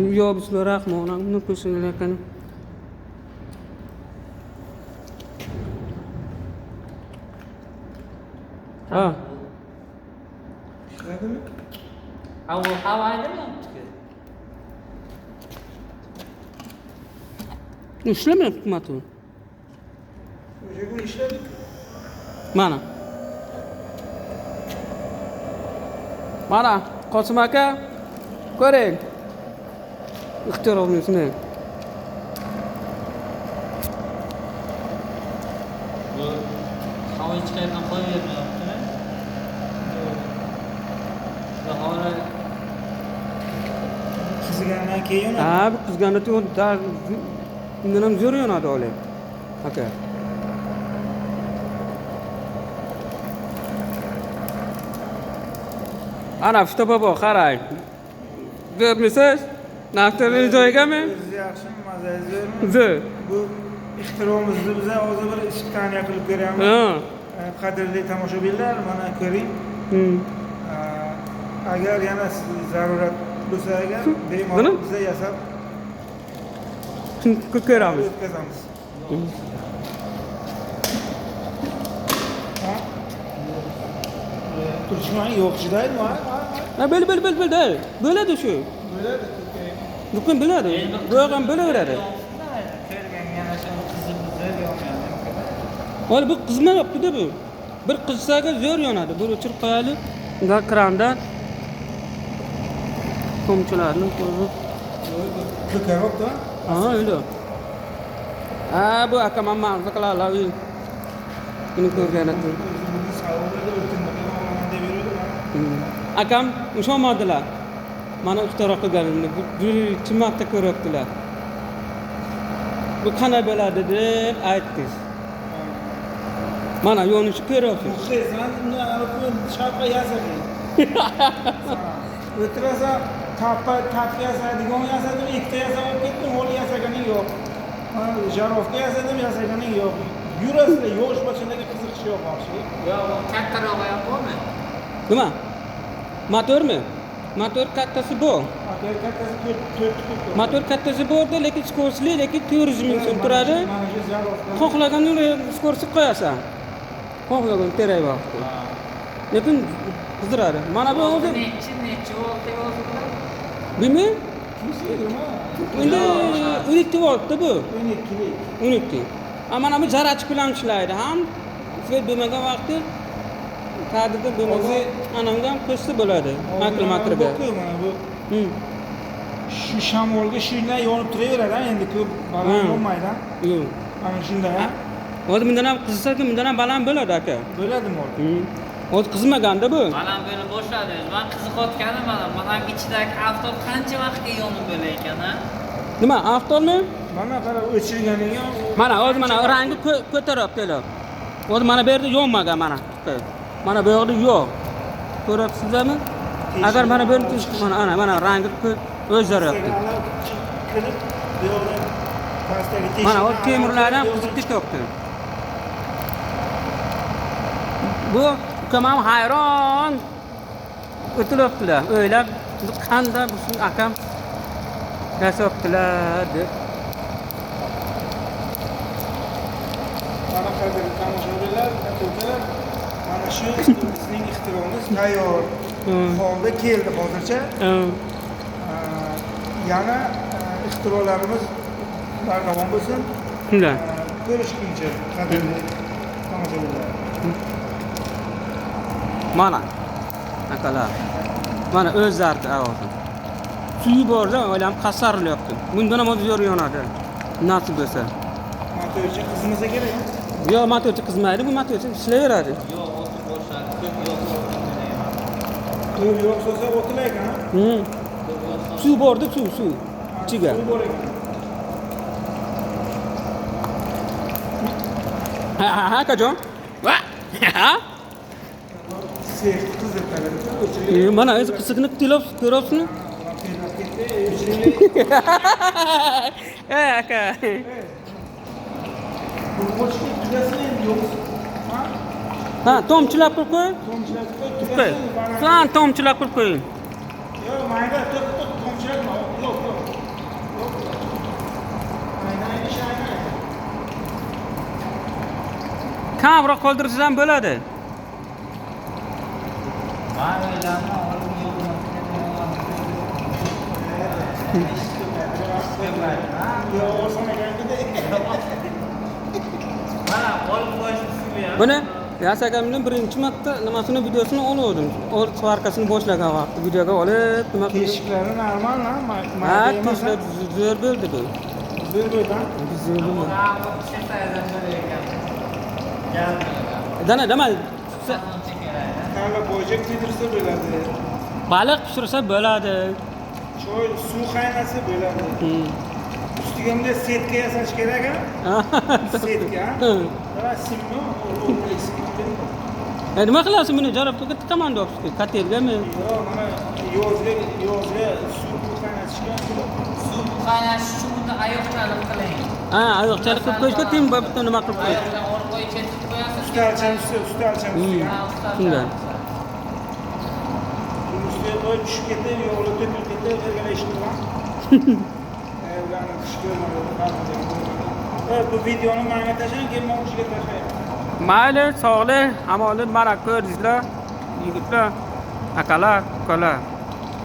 Yo bismillahirrahmanirrahim. Ne kusunlarken? Ha. İşledin mi? Havaydı mı? İşlemiyor hükümet o. Öyle gün işledik. Mana. Mana, Qosim aka. Ko'ring. İhtiyar olmuyorsun. Bu hava chiqayotgan qo'yavermayapti. Bu havo Qizigandan keyin Ha, bu qizganda tu dar undan ham zo'r yonadi o'ylay. Aka. Ana fita bobo qarang. Ko'rmisiz? Naftaning joyigami? o'zi yaxshimi, mazangiz zo'rmi? Zo'r. Bu ixtiromizni biza hozir bir ichki ta'niya qilib ko'ryapmiz. Ha. Qadrli tomoshabinlar, mana ko'ring. Hmm. Agar yana zarurat bo'lsa agar bemalol Buni? biza yasab Ko'ramiz. o'tkazamiz. Ha? Turishmang, yo'q chidaydi mi? Ha, bil. Bo'ladi shu. Bo'ladi. Bukun biladi. Bu ham bo'laveradi. ko'rgan yana shu qizimizni yo'qmayapti. Oy bu qizmayapti-da bu. Bir qizsaga zo'r yonadi. Bu o'chirib qo'yadi. Unda krandan tomchilarni ko'rib. Ko'karibdi. Ha, öyle. Ha, bu aka men ma'ruza qilalar. Buni ko'rgan edim. O'zimizning savollarga o'tinmagan deb yurdi. Akam ishonmadilar. Mana ixtiro qilganimni birinchi marta ko'ryaptilar. Bu qanday bo'ladi deb aytdingiz. Mana yo'nishni ko'ryapsiz. Sen uni alkol chapa yasading. O'tirasa tapga yasadigan yasadim, ikkita yasab olib ketdim, ho'l yasaganing yo'q. Jarovka yasadim, yasaganing yo'q. Yurasizlar, yo'sh bachalaga qiziqish yo'q hozir. Yo'q, kattaroq yapmi? Nima? Motormi? Motor kattasi bu. Agar kattasi 4 Motor kattasi borda, lekin skorsli, lekin 400 ming so'm turadi. Mana shu jarovka. Xohlagan skorsi qo'yasan. Xohlagan teray vaqti. Lekin qizdiradi. Mana bu o'zi Necha volt yozibdi? bimi? Kimsiga? Endi 12 voltda bu. 12. 12. Mana bu zarachik bilan ishlaydi. Ham svet bo'lmagan vaqti ta'dida bo'lmagan anamdan qo'shsa bo'ladi. Makrometrga. Mana bu shu shamolga shunday yonib turaveradi, endi ko'p baland bo'lmaydi. Yo'q. Mana shunday, ha? Hozir bundan ham qizsa-ku, bundan ham baland bo'ladi aka. Bo'ladimi? Hozir qizmaganda bu. Baland bo'lib boshladi. Men qiziqayotganim mana ichidagi avtobus qancha vaqtga yonib bo'lar ekan, ha? Nima, avtolmi? Mana qarab o'chirganiga Mana hozir mana rangi ko'taryaptilar. Hozir mana bu yerda yonmagan mana. Mana bu yerda yo'q. Ko'ryapsizlarmi? Agar mana bu yerda mana rangi o'zgaryapti. kirib, bu yoqda pastdagi teshik. Mana o temirlardan qizib ketyapti. Bu ukam hayron o'tiryaptilar. O'ylab qanday bu akam yasayaptilar deb. Mana qadrli tomoshabinlar, kattalar, mana shu bizning ixtiromiz tayyor holda keldi hozircha. Yana ixtirolarimiz bardavom bo'lsin. Shunday. Ko'rishguncha qadrli tomoshabinlar. Mana akalar. Mana o'zardi ovozi. Suvi borda o'ylam qasarilyapti. Bundan ham zo'r yonadi. Nasib bo'lsa. Motorchi qizmasa kerak. Yo'q, motorchi qizmaydi, bu motorchi ishlayveradi. Yo'q, o'tib boshladi. Ko'p yo'q. Ko'p yo'q bo'lsa o'tilaykan, ha? Suv borda, suv ichiga. Suv bor ekan. Ha, akajon. Va? Ha? Sev qizib qoladi. Mana o'zi qisiqni ko'ryapsizmi? Aka. Bu qo'shib tugasin endi yo'q. Ha? Ha, tomchilab qo'y. Tomchilar qo'y. Qo'y. San tomchilab qo'y. Yo'q, mayda tomchilar yo'q. kamroq qoldirsangiz ham bo'ladi. Ben öyle ama oğlum yolunu bana kol boşlusu ya. Buni yasaganimdan birinchi marta nimasini videosini oldim. O svarkasini boshlagan vaqtda videoga olib, nima qildim? Teshiklari normal, Ha, tezda zo'r bo'ldi bu. Zo'r bo'ldi. Zo'r bo'ldi. Ama bu seferden böyle ekan. Gelmiyor. Dana. Sazon çekerler. Tavla bo'yjak yedirsa bo'ladi. Baliq pishirsa bo'ladi. Choy suv qaynasa bo'ladi. Ustiga bunday setka yasash kerak a? Setka. Mana simmi, Nima qilasiz buni? Jarabga tiqaman deyapsiz. Katelgami? yo'q, mana yozga suv qaynatishga Su kaynaş şunda ayakçalık kılayım. Ha, oyoqchalik qilib qo'yishga tim bitta nima qilib qo'yish. Ayakla orqaya çekip koyarsın. ustalcham ustiga. Shunday. Ustiga qo'yib tushib ketib, yo'g'li to'kilib ketib, ergala ish qilaman. Ularni qish ko'rmadim. Bu videoni menga tashlang, keyin men o'shiga tashlayman. Mayli, sog'lik, amoli, barak ko'rdingizlar. Yigitlar, akalar, ukalar.